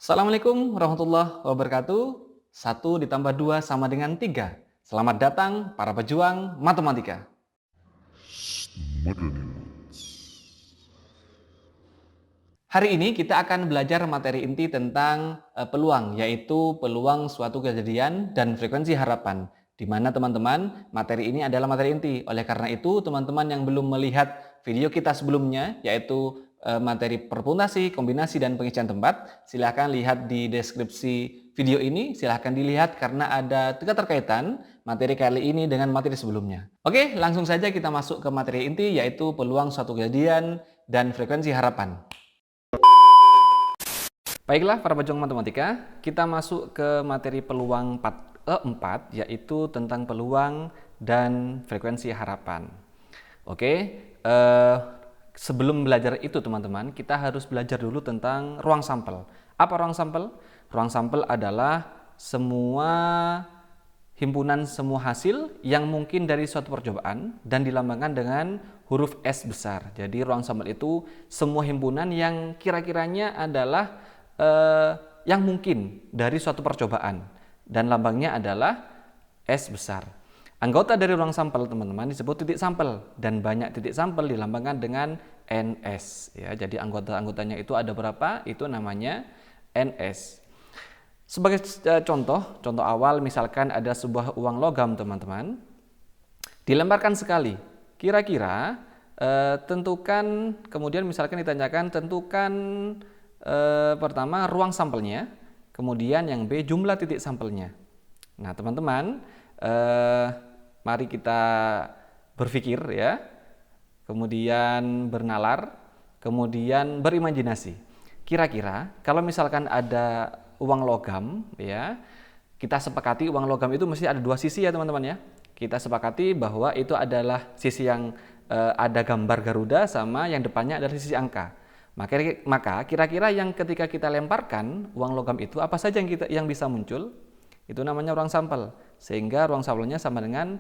Assalamualaikum warahmatullahi wabarakatuh. 1 ditambah 2 sama dengan 3. Selamat datang para pejuang matematika. Hari ini kita akan belajar materi inti tentang peluang, yaitu peluang suatu kejadian dan frekuensi harapan. Di mana teman-teman, materi ini adalah materi inti. Oleh karena itu, teman-teman yang belum melihat video kita sebelumnya, yaitu materi permutasi, kombinasi, dan pengisian tempat, silahkan lihat di deskripsi video ini. Silahkan dilihat karena ada keterkaitan materi kali ini dengan materi sebelumnya. Oke, langsung saja kita masuk ke materi inti, yaitu peluang suatu kejadian dan frekuensi harapan. Baiklah para pejuang matematika, kita masuk ke materi peluang 4, yaitu tentang peluang dan frekuensi harapan. Oke, sebelum belajar itu teman-teman, kita harus belajar dulu tentang ruang sampel. Apa ruang sampel? Ruang sampel adalah semua himpunan semua hasil yang mungkin dari suatu percobaan dan dilambangkan dengan huruf S besar. Jadi ruang sampel itu semua himpunan yang kira-kiranya adalah yang mungkin dari suatu percobaan dan lambangnya adalah S besar. Anggota dari ruang sampel teman-teman disebut titik sampel dan banyak titik sampel dilambangkan dengan NS ya. Jadi anggota-anggotanya itu ada berapa? Itu namanya NS. Sebagai contoh awal misalkan ada sebuah uang logam teman-teman dilemparkan sekali. Kira-kira tentukan, kemudian misalkan ditanyakan tentukan pertama ruang sampelnya, kemudian yang B jumlah titik sampelnya. Nah teman-teman, mari kita berpikir ya, kemudian bernalar, kemudian berimajinasi. Kira-kira kalau misalkan ada uang logam ya, kita sepakati uang logam itu mesti ada dua sisi ya teman-teman ya. Kita sepakati bahwa itu adalah sisi yang ada gambar Garuda sama yang depannya adalah sisi angka. Maka kira-kira yang ketika kita lemparkan uang logam itu apa saja yang bisa muncul? Itu namanya ruang sampel. Sehingga ruang sampelnya sama dengan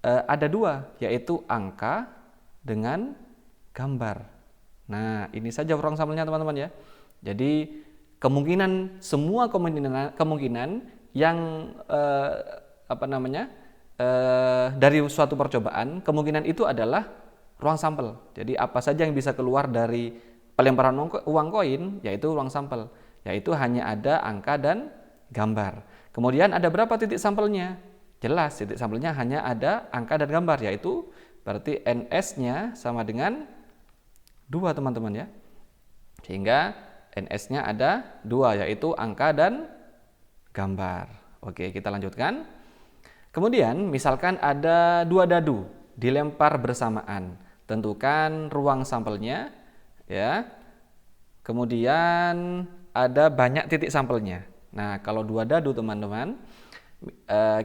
ada dua, yaitu angka dengan gambar. Nah, ini saja ruang sampelnya teman-teman ya. Jadi semua kemungkinan yang dari suatu percobaan, kemungkinan itu adalah ruang sampel. Jadi apa saja yang bisa keluar dari pelemparan uang koin, yaitu ruang sampel, yaitu hanya ada angka dan gambar. Kemudian ada berapa titik sampelnya? Jelas titik sampelnya hanya ada angka dan gambar, yaitu berarti NS-nya sama dengan 2 teman-teman ya. Sehingga NS-nya ada 2, yaitu angka dan gambar. Oke, kita lanjutkan. Kemudian misalkan ada 2 dadu dilempar bersamaan. Tentukan ruang sampelnya ya. Kemudian ada banyak titik sampelnya. Nah, kalau 2 dadu teman-teman,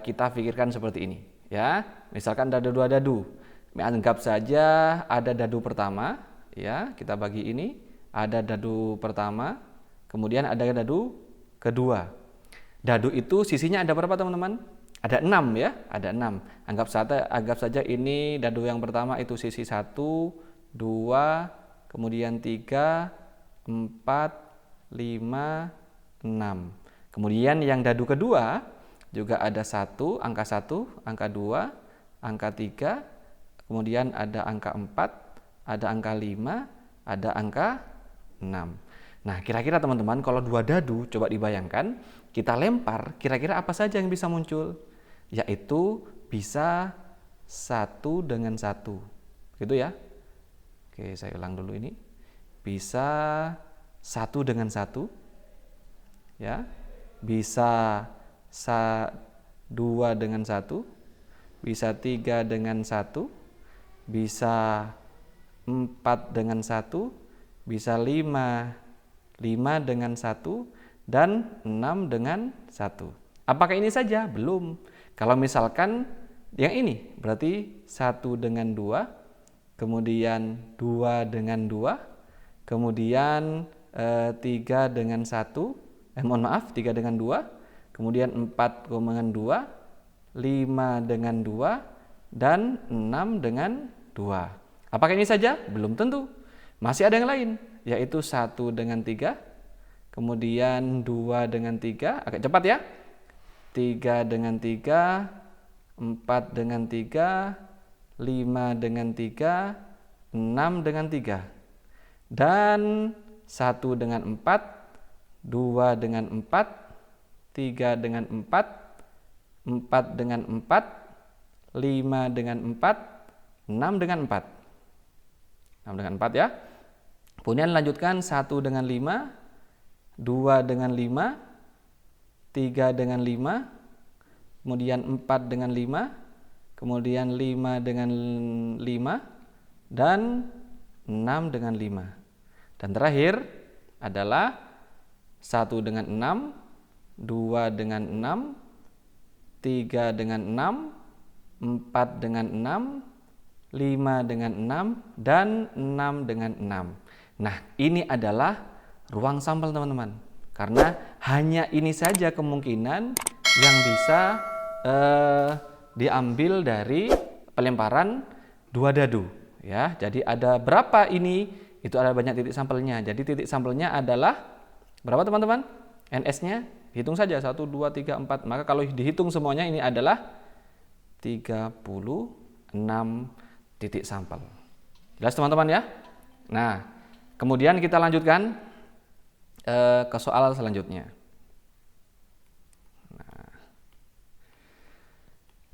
kita pikirkan seperti ini ya. Misalkan ada 2 dadu. Anggap saja ada dadu pertama ya, kita bagi ini, ada dadu pertama, kemudian ada dadu kedua. Dadu itu sisinya ada berapa teman-teman? Ada 6 ya, ada 6. Anggap saja ini dadu yang pertama itu sisi 1, 2, kemudian 3, 4, 5, 6. Kemudian yang dadu kedua juga ada 1, angka 1, angka 2, angka 3, kemudian ada angka 4, ada angka 5, ada angka 6. Nah, kira-kira teman-teman kalau 2 dadu coba dibayangkan, kita lempar, kira-kira apa saja yang bisa muncul? Yaitu bisa 1 dengan 1. Gitu ya. Oke, saya ulang dulu ini. Bisa 1 dengan 1. Ya. Bisa 2 dengan 1. Bisa 3 dengan 1. Bisa 4 dengan 1. Bisa 5 dengan 1 dan 6 dengan 1. Apakah ini saja? Belum. Kalau misalkan yang ini berarti 1 dengan 2. Kemudian 2 dengan 2, kemudian 3 dengan 1, 3 dengan 2, kemudian 4 dengan 2, 5 dengan 2, dan 6 dengan 2. Apakah ini saja? Belum tentu. Masih ada yang lain, yaitu 1 dengan 3, kemudian 2 dengan 3, agak cepat ya. 3 dengan 3, 4 dengan 3, 5 dengan 3, 6 dengan 3. Dan 1 dengan 4, 2 dengan 4, 3 dengan 4, 4 dengan 4, 5 dengan 4, 6 dengan 4. 6 dengan 4 ya. Kemudian lanjutkan 1 dengan 5, 2 dengan 5, 3 dengan 5, kemudian 4 dengan 5, kemudian 5 dengan 5, dan 6 dengan 5. Dan terakhir adalah 1 dengan 6, 2 dengan 6, 3 dengan 6, 4 dengan 6, 5 dengan 6, dan 6 dengan 6. Nah, ini adalah ruang sampel teman-teman. Karena hanya ini saja kemungkinan yang bisa diambil dari pelemparan 2 dadu. Ya, jadi ada berapa ini? Itu ada banyak titik sampelnya. Jadi titik sampelnya adalah berapa teman-teman? NS-nya hitung saja 1, 2, 3, 4. Maka kalau dihitung semuanya ini adalah 36 titik sampel. Jelas teman-teman ya? Nah, kemudian kita lanjutkan ke soal selanjutnya. Nah,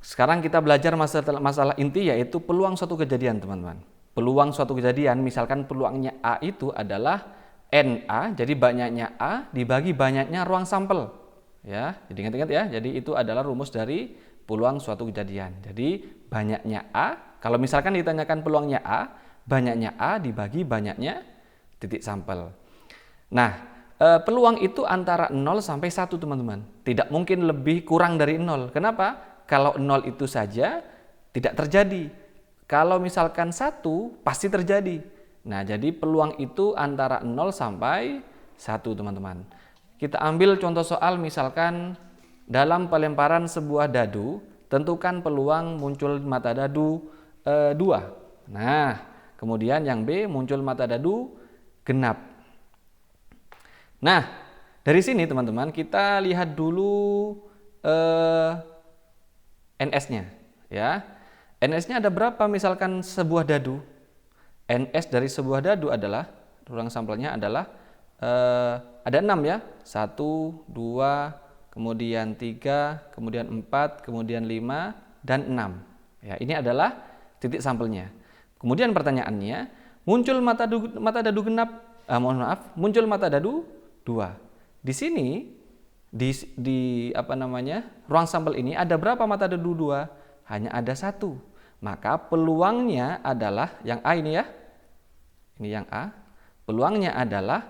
sekarang kita belajar masalah inti yaitu peluang suatu kejadian teman-teman. Peluang suatu kejadian, misalkan peluangnya A itu adalah NA, jadi banyaknya A dibagi banyaknya ruang sampel. Ya, jadi ingat-ingat ya. Jadi itu adalah rumus dari peluang suatu kejadian. Jadi banyaknya A, kalau misalkan ditanyakan peluangnya A, banyaknya A dibagi banyaknya titik sampel. Nah, peluang itu antara 0 sampai 1 teman-teman. Tidak mungkin lebih kurang dari 0. Kenapa? Kalau 0 itu saja tidak terjadi. Kalau misalkan 1 pasti terjadi. Nah, jadi peluang itu antara 0 sampai 1 teman-teman. Kita ambil contoh soal misalkan dalam pelemparan sebuah dadu, tentukan peluang muncul mata dadu 2. Nah, kemudian yang B muncul mata dadu genap. Nah, dari sini teman-teman kita lihat dulu NS-nya ya. NS-nya ada berapa misalkan sebuah dadu? NS dari sebuah dadu adalah ruang sampelnya adalah ada 6 ya. 1, 2, kemudian 3, kemudian 4, kemudian 5 dan 6. Ya, ini adalah titik sampelnya. Kemudian pertanyaannya, muncul mata dadu genap, muncul mata dadu 2. Di sini ruang sampel ini ada berapa mata dadu 2? Hanya ada 1. Maka peluangnya adalah yang A ini ya. Ini yang A. Peluangnya adalah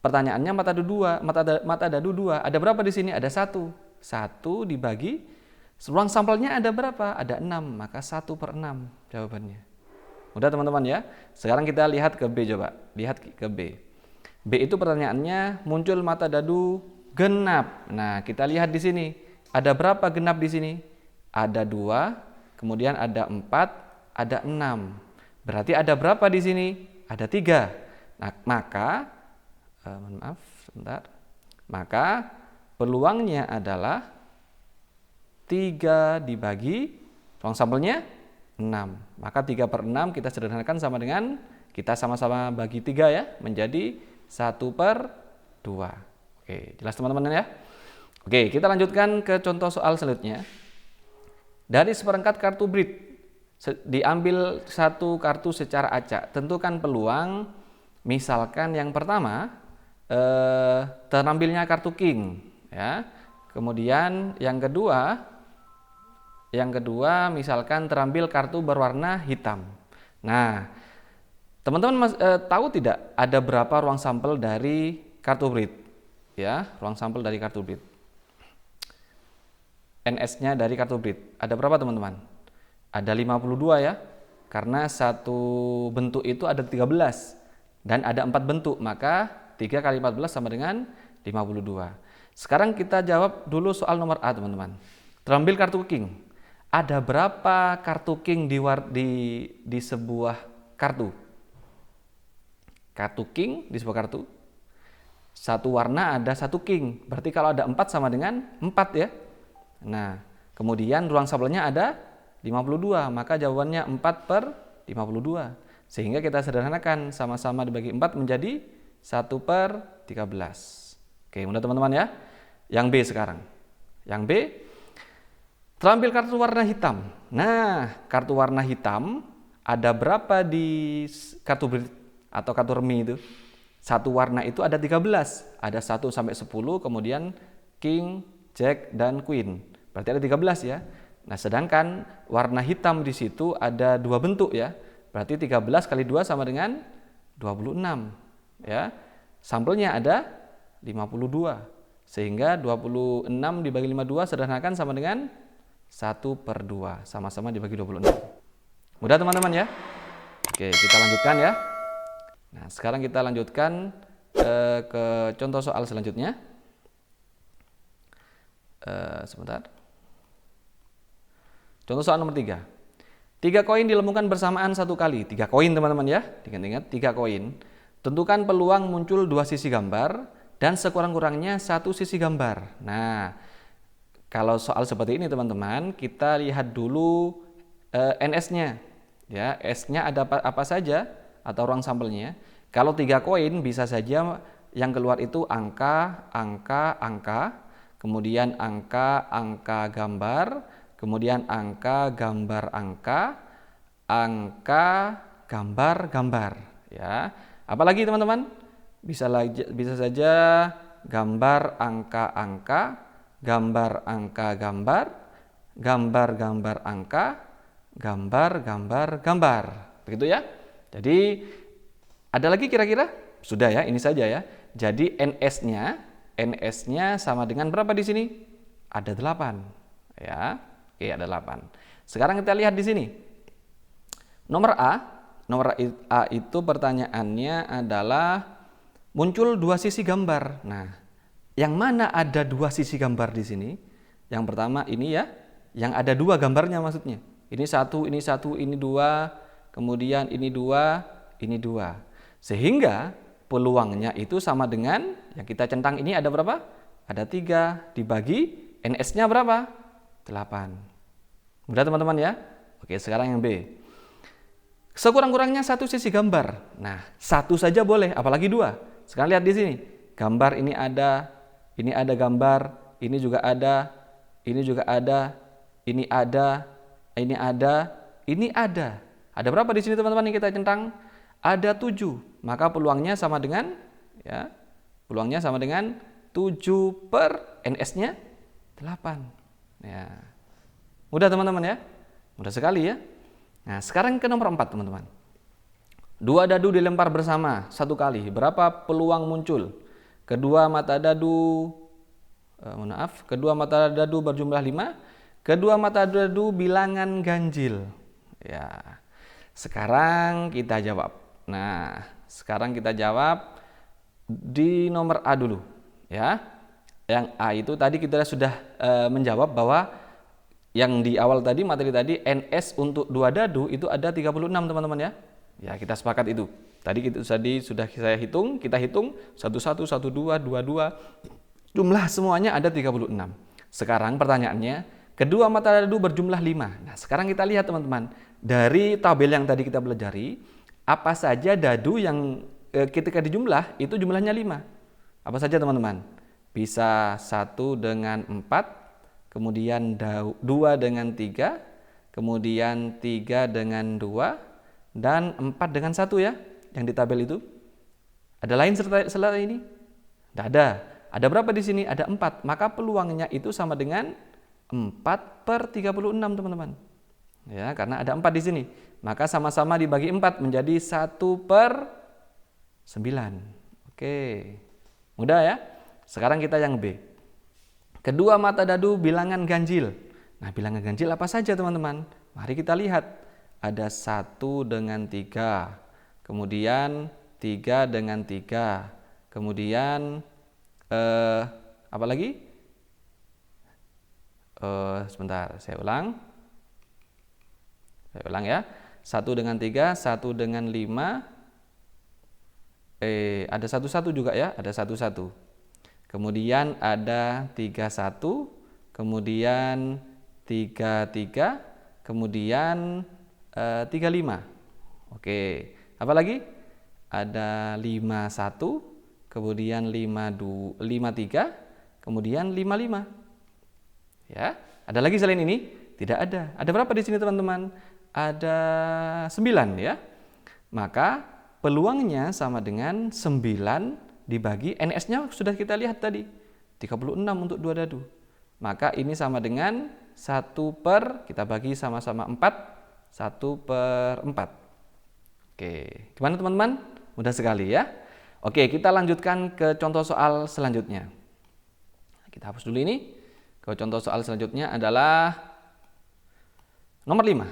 pertanyaannya mata dadu 2. Ada berapa di sini? Ada 1. 1 dibagi ruang sampelnya ada berapa? Ada 6. Maka 1/6 jawabannya. Mudah teman-teman ya. Sekarang kita lihat ke B coba. Lihat ke B. B itu pertanyaannya muncul mata dadu genap. Nah, kita lihat di sini. Ada berapa genap di sini? Ada 2. Kemudian ada 4, ada 6. Berarti ada berapa di sini? Ada 3. Nah, maka peluangnya adalah 3 dibagi ruang sampelnya 6. Maka 3/6 kita sederhanakan sama dengan kita sama-sama bagi 3 ya, menjadi 1/2. Oke, jelas teman-teman ya? Oke, kita lanjutkan ke contoh soal selanjutnya. Dari seperangkat kartu BRID, diambil satu kartu secara acak. Tentukan peluang, misalkan yang pertama terambilnya kartu King, ya. Kemudian yang kedua misalkan terambil kartu berwarna hitam. Nah, teman-teman tahu tidak ada berapa ruang sampel dari kartu BRID? Ya, ruang sampel dari kartu BRID. NS-nya dari kartu BRID. Ada berapa teman-teman? Ada 52 ya. Karena satu bentuk itu ada 13 dan ada 4 bentuk, maka 3 kali 14 sama dengan 52. Sekarang kita jawab dulu soal nomor A teman-teman. Terambil kartu King. Ada berapa kartu King di sebuah kartu? Kartu King di sebuah kartu Satu warna ada satu king. Berarti kalau ada 4 sama dengan 4 ya. Nah, kemudian ruang sampelnya ada 52. Maka jawabannya 4/52. Sehingga kita sederhanakan, sama-sama dibagi 4 menjadi 1/13. Oke, mudah teman-teman ya. Yang B sekarang. Yang B, terambil kartu warna hitam. Nah, kartu warna hitam ada berapa di kartu berit atau kartu remi itu? Satu warna itu ada 13. Ada 1 sampai 10, kemudian king, jack, dan queen. Berarti ada 13 ya. Nah, sedangkan warna hitam di situ ada 2 bentuk ya. Berarti 13 kali 2 sama dengan 26 ya. Sampelnya ada 52. Sehingga 26 dibagi 52 sederhanakan sama dengan 1/2. Sama-sama dibagi 26. Mudah teman-teman ya. Oke, kita lanjutkan ya. Nah, sekarang kita lanjutkan ke contoh soal selanjutnya. Sebentar. Contoh soal nomor 3. 3 koin dilembungkan bersamaan 1 kali. 3 koin teman-teman ya. Ingat-ingat 3 koin. Tentukan peluang muncul 2 sisi gambar dan sekurang-kurangnya 1 sisi gambar. Nah, kalau soal seperti ini teman-teman, kita lihat dulu NS-nya. Ya, S-nya ada apa saja atau ruang sampelnya. Kalau 3 koin bisa saja yang keluar itu angka, kemudian angka, gambar, kemudian angka, gambar, angka, gambar, gambar. Ya, apalagi teman-teman? Bisa saja gambar, angka, gambar, gambar, gambar, angka, gambar, gambar. Begitu ya. Jadi ada lagi kira-kira? Sudah ya, ini saja ya. Jadi NS-nya sama dengan berapa di sini? Ada 8. Ya. Oke, ada 8. Sekarang kita lihat di sini. Nomor A itu pertanyaannya adalah muncul 2 sisi gambar. Nah, yang mana ada 2 sisi gambar di sini? Yang pertama ini ya, yang ada 2 gambarnya maksudnya. Ini 1, ini 2, kemudian ini 2, ini 2. Sehingga peluangnya itu sama dengan yang kita centang ini ada berapa? Ada 3 dibagi NS-nya berapa? 8. Mudah teman-teman ya? Oke, sekarang yang B. Sekurang-kurangnya 1 sisi gambar. Nah, 1 saja boleh, apalagi 2. Sekarang lihat di sini. Gambar ini ada gambar, ini juga ada, ini juga ada, ini ada, ini ada, ini ada. Ada berapa di sini teman-teman yang kita centang? Ada 7. Maka peluangnya sama dengan ya. Peluangnya sama dengan 7 per NS-nya 8. Ya. Mudah teman-teman ya? Mudah sekali ya. Nah, sekarang ke nomor 4 teman-teman. 2 dadu dilempar bersama 1 kali. Berapa peluang muncul? Kedua mata dadu berjumlah 5. Kedua mata dadu bilangan ganjil. Ya. Sekarang kita jawab. Nah, sekarang kita jawab di nomor A dulu, ya. Yang A itu tadi kita sudah menjawab bahwa yang di awal tadi materi tadi NS untuk 2 dadu itu ada 36 teman-teman ya. Ya, kita sepakat itu. Tadi sudah saya hitung, kita hitung 11, 12, 22. Jumlah semuanya ada 36. Sekarang pertanyaannya, kedua mata dadu berjumlah 5. Nah, sekarang kita lihat teman-teman, dari tabel yang tadi kita pelajari, apa saja dadu yang ketika dijumlah itu jumlahnya 5. Apa saja teman-teman? Bisa 1 dengan 4, kemudian 2 dengan 3, kemudian 3 dengan 2, dan 4 dengan 1 ya, yang di tabel itu. Ada lain selain ini? Tidak ada. Ada berapa di sini? Ada 4. Maka peluangnya itu sama dengan 4/36 teman-teman. Ya, karena ada 4 di sini. Maka sama-sama dibagi 4 menjadi 1/9. Oke. Mudah ya? Sekarang kita yang B. Kedua mata dadu bilangan ganjil. Nah, bilangan ganjil apa saja teman-teman? Mari kita lihat. Ada 1 dengan 3. Kemudian 3 dengan 3. Kemudian apa lagi? Sebentar, saya ulang ya. 1 dengan 3, 1 dengan 5, ada 11 juga ya, ada 11. Kemudian ada 31, kemudian 33, kemudian 35. Oke, apa lagi? Ada 51, kemudian 53, kemudian 55. Ya, ada lagi selain ini? Tidak ada. Ada berapa di sini teman-teman? Ada 9 ya. Maka peluangnya sama dengan 9 dibagi NS-nya sudah kita lihat tadi. 36 untuk 2 dadu. Maka ini sama dengan 1 per, kita bagi sama-sama 4, 1/4. Oke, gimana teman-teman? Mudah sekali ya. Oke, kita lanjutkan ke contoh soal selanjutnya. Kita hapus dulu ini. Ke contoh soal selanjutnya adalah nomor 5.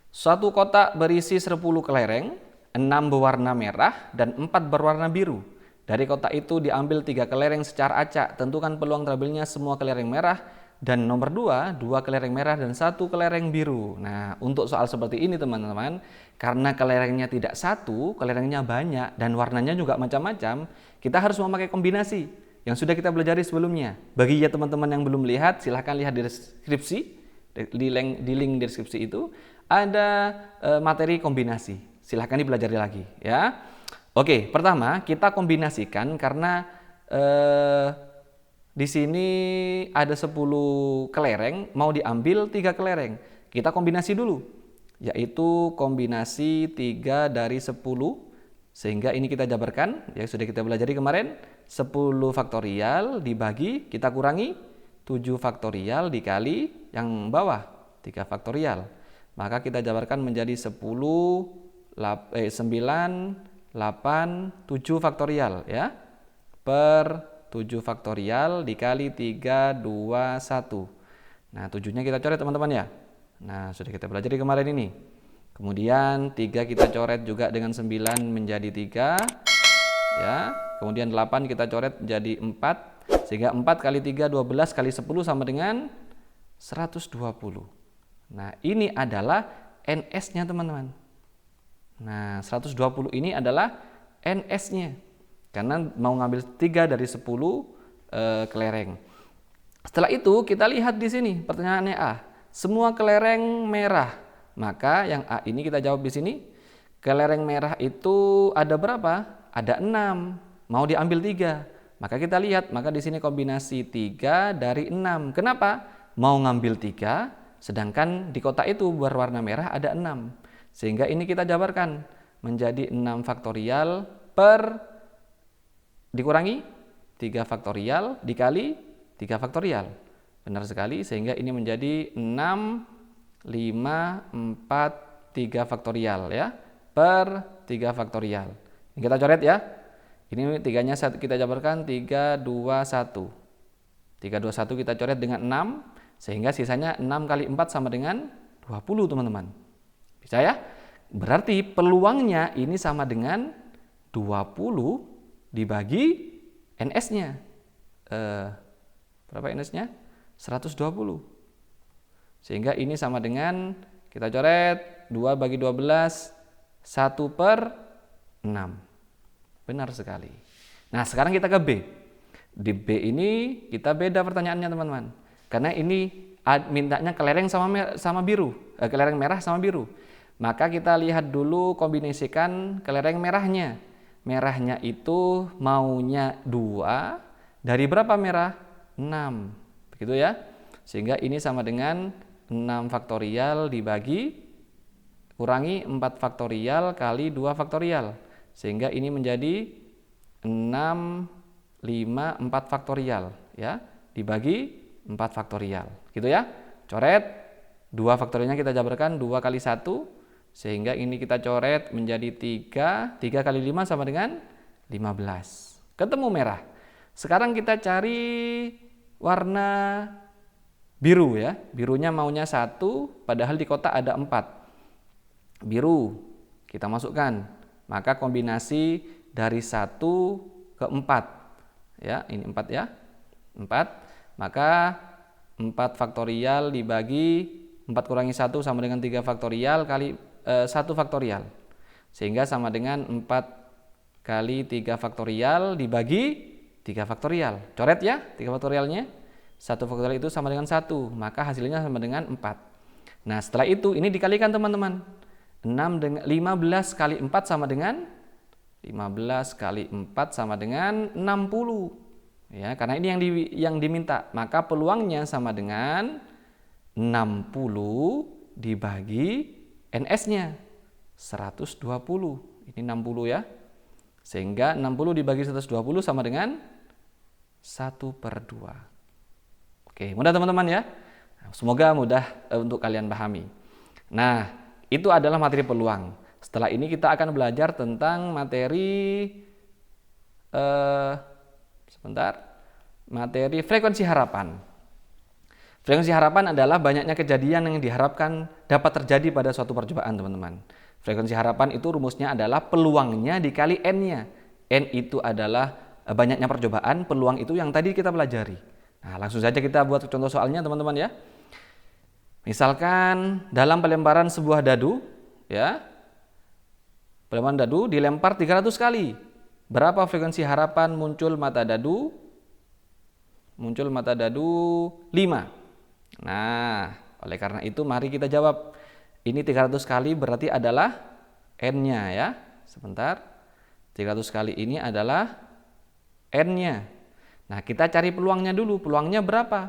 Suatu kotak berisi 10 kelereng, 6 berwarna merah dan 4 berwarna biru. Dari kotak itu diambil 3 kelereng secara acak. Tentukan peluang terambilnya semua kelereng merah. Dan nomor 2, 2 kelereng merah dan 1 kelereng biru. Nah, untuk soal seperti ini teman-teman, karena kelerengnya tidak satu, kelerengnya banyak dan warnanya juga macam-macam, kita harus memakai kombinasi yang sudah kita pelajari sebelumnya. Bagi ya teman-teman yang belum lihat, silahkan lihat di deskripsi, di link deskripsi itu ada materi kombinasi. Silahkan dipelajari lagi ya. Oke, pertama kita kombinasikan karena di sini ada 10 kelereng, mau diambil 3 kelereng. Kita kombinasi dulu, yaitu kombinasi 3 dari 10, sehingga ini kita jabarkan, yang sudah kita pelajari kemarin, 10 faktorial dibagi, kita kurangi, 7 faktorial dikali yang bawah, 3 faktorial. Maka kita jabarkan menjadi 9, 8, 7 faktorial ya, per 7 faktorial dikali 3, 2, 1. Nah, 7-nya kita coret teman-teman ya. Nah, sudah kita pelajari kemarin ini. Kemudian 3 kita coret juga dengan 9 menjadi 3. Ya, kemudian 8 kita coret menjadi 4. Sehingga 4 kali 3, 12 kali 10 sama dengan 120. Nah, ini adalah NS-nya teman-teman. Nah, 120 ini adalah NS-nya. Karena mau ngambil 3 dari 10 kelereng. Setelah itu kita lihat di sini pertanyaannya A. Semua kelereng merah. Maka yang A ini kita jawab di sini. Kelereng merah itu ada berapa? Ada 6. Mau diambil 3. Maka kita lihat, maka di sini kombinasi 3 dari 6. Kenapa? Mau ngambil 3. Sedangkan di kotak itu berwarna merah ada 6. Sehingga ini kita jabarkan menjadi 6 faktorial per dikurangi 3 faktorial dikali 3 faktorial. Benar sekali, sehingga ini menjadi 6, 5, 4, 3 faktorial ya, per 3 faktorial. Ini kita coret ya. Ini 3-nya kita jabarkan 3, 2, 1. 3, 2, 1 kita coret dengan 6. Sehingga sisanya 6 kali 4 sama dengan 20 teman-teman. Bisa ya? Berarti peluangnya ini sama dengan 20 dibagi NS-nya. Berapa NS-nya? 120. Sehingga ini sama dengan, kita coret, 2 bagi 12, 1/6. Benar sekali. Nah, sekarang kita ke B. Di B ini kita beda pertanyaannya teman-teman. Karena ini mintanya kelereng sama biru, kelereng merah sama biru. Maka kita lihat dulu kombinasikan kelereng merahnya. Merahnya itu maunya 2, dari berapa merah? 6. Begitu ya. Sehingga ini sama dengan 6 faktorial dibagi kurangi 4 faktorial kali 2 faktorial. Sehingga ini menjadi 6, 5, 4 faktorial ya, dibagi 4 faktorial, gitu ya. Coret 2 faktorialnya kita jabarkan 2 kali 1, sehingga ini kita coret menjadi 3. 3 kali 5 sama dengan 15. Ketemu merah. Sekarang kita cari warna biru ya. Birunya maunya 1, padahal di kotak ada 4. Biru kita masukkan. Maka kombinasi dari 1 ke 4. Ya, ini 4 ya. 4. Maka 4 faktorial dibagi 4 kurangi 1 sama dengan 3 faktorial kali 1 faktorial. Sehingga sama dengan 4 kali 3 faktorial dibagi 3 faktorial. Coret ya 3 faktorialnya. 1 faktorial itu sama dengan 1, maka hasilnya sama dengan 4. Nah, setelah itu ini dikalikan teman-teman. 15 kali 4 sama dengan 15 kali 4 sama dengan 60. Ya, karena ini yang diminta, maka peluangnya sama dengan 60 dibagi NS-nya 120. Ini 60 ya. Sehingga 60 dibagi 120 sama dengan 1/2. Oke, mudah teman-teman ya. Semoga mudah untuk kalian pahami. Nah, itu adalah materi peluang. Setelah ini kita akan belajar tentang materi materi frekuensi harapan. Frekuensi harapan adalah banyaknya kejadian yang diharapkan dapat terjadi pada suatu percobaan, teman-teman. Frekuensi harapan itu rumusnya adalah peluangnya dikali N-nya. N itu adalah banyaknya percobaan, peluang itu yang tadi kita pelajari. Nah, langsung saja kita buat contoh soalnya, teman-teman ya. Misalkan dalam pelemparan sebuah dadu, ya, pelemparan dadu dilempar 300 kali. Berapa frekuensi harapan muncul mata dadu? Muncul mata dadu 5. Nah, oleh karena itu mari kita jawab. Ini 300 kali berarti adalah N-nya ya. Sebentar. 300 kali ini adalah N-nya. Nah, kita cari peluangnya dulu. Peluangnya berapa?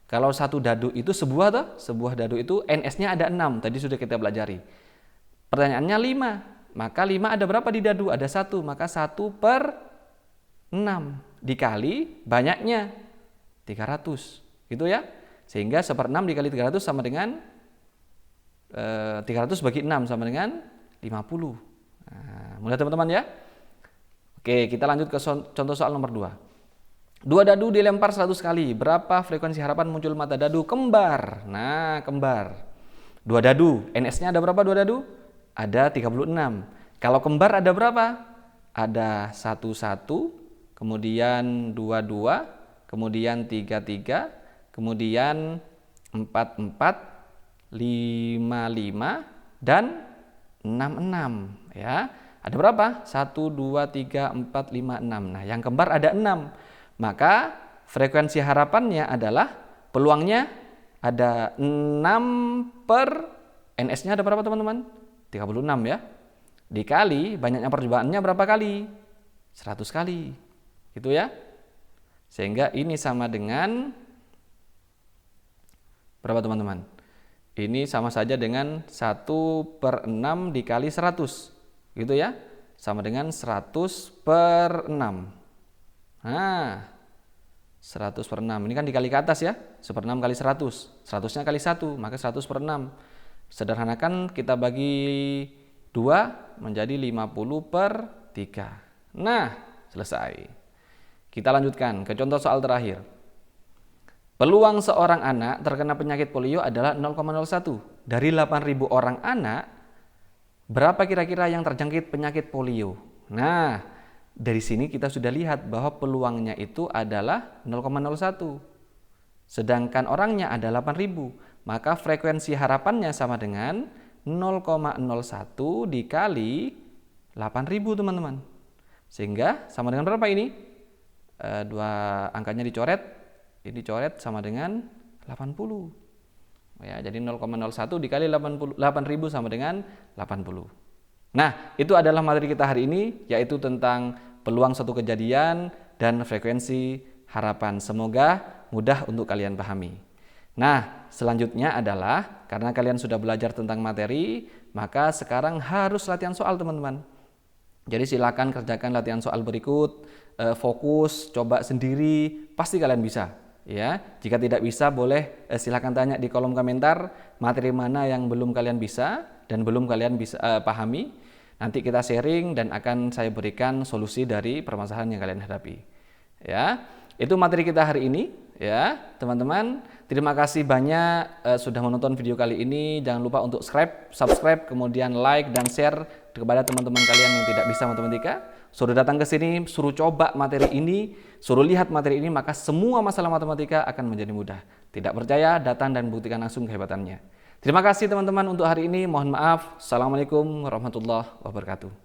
Kalau satu dadu itu sebuah dadu itu NS-nya ada 6. Tadi sudah kita pelajari. Pertanyaannya 5. Maka 5 ada berapa di dadu? Ada 1. Maka 1/6 dikali banyaknya 300. Gitu ya. Sehingga 1/6 dikali 300 sama dengan 300 bagi 6 sama dengan 50. Nah, mudah teman-teman ya. Oke, kita lanjut ke contoh soal nomor 2. 2 dadu dilempar 100 kali. Berapa frekuensi harapan muncul mata dadu kembar? Nah, kembar. 2 dadu. NS-nya ada berapa 2 dadu? Ada 36. Kalau kembar ada berapa? Ada 11, kemudian 22, kemudian 33, kemudian 44, 55, dan 66. Ya. Ada berapa? 1, 2, 3, 4, 5, 6. Nah, yang kembar ada 6. Maka frekuensi harapannya adalah peluangnya ada 6 per NS-nya ada berapa teman-teman? 36 ya. Dikali banyaknya percobaannya berapa kali? 100 kali. Gitu ya. Sehingga ini sama dengan berapa teman-teman? Ini sama saja dengan 1/6 dikali 100. Gitu ya. Sama dengan 100/6. Nah, 100/6. Ini kan dikali ke atas ya. 1/6 kali 100. 100-nya kali 1, maka 100/6. Sederhanakan kita bagi 2 menjadi 50/3. Nah, selesai. Kita lanjutkan ke contoh soal terakhir. Peluang seorang anak terkena penyakit polio adalah 0,01. Dari 8.000 orang anak, berapa kira-kira yang terjangkit penyakit polio? Nah, dari sini kita sudah lihat bahwa peluangnya itu adalah 0,01. Sedangkan orangnya ada 8.000. Maka frekuensi harapannya sama dengan 0,01 dikali 8.000 teman-teman. Sehingga sama dengan berapa ini? Dua angkanya dicoret. Ini dicoret sama dengan 80. Ya, jadi 0,01 dikali 8.000 sama dengan 80. Nah, itu adalah materi kita hari ini, yaitu tentang peluang suatu kejadian dan frekuensi harapan. Semoga mudah untuk kalian pahami. Nah, selanjutnya adalah karena kalian sudah belajar tentang materi, maka sekarang harus latihan soal teman-teman. Jadi silakan kerjakan latihan soal berikut, fokus, coba sendiri, pasti kalian bisa. Ya, jika tidak bisa boleh silakan tanya di kolom komentar materi mana yang belum kalian bisa dan belum kalian bisa pahami. Nanti kita sharing dan akan saya berikan solusi dari permasalahan yang kalian hadapi. Ya, itu materi kita hari ini. Ya, teman-teman, terima kasih banyak sudah menonton video kali ini. Jangan lupa untuk subscribe, kemudian like dan share kepada teman-teman kalian yang tidak bisa matematika. Suruh datang ke sini, suruh coba materi ini, suruh lihat materi ini, maka semua masalah matematika akan menjadi mudah. Tidak percaya, datang dan buktikan langsung kehebatannya. Terima kasih teman-teman untuk hari ini. Mohon maaf. Assalamualaikum warahmatullahi wabarakatuh.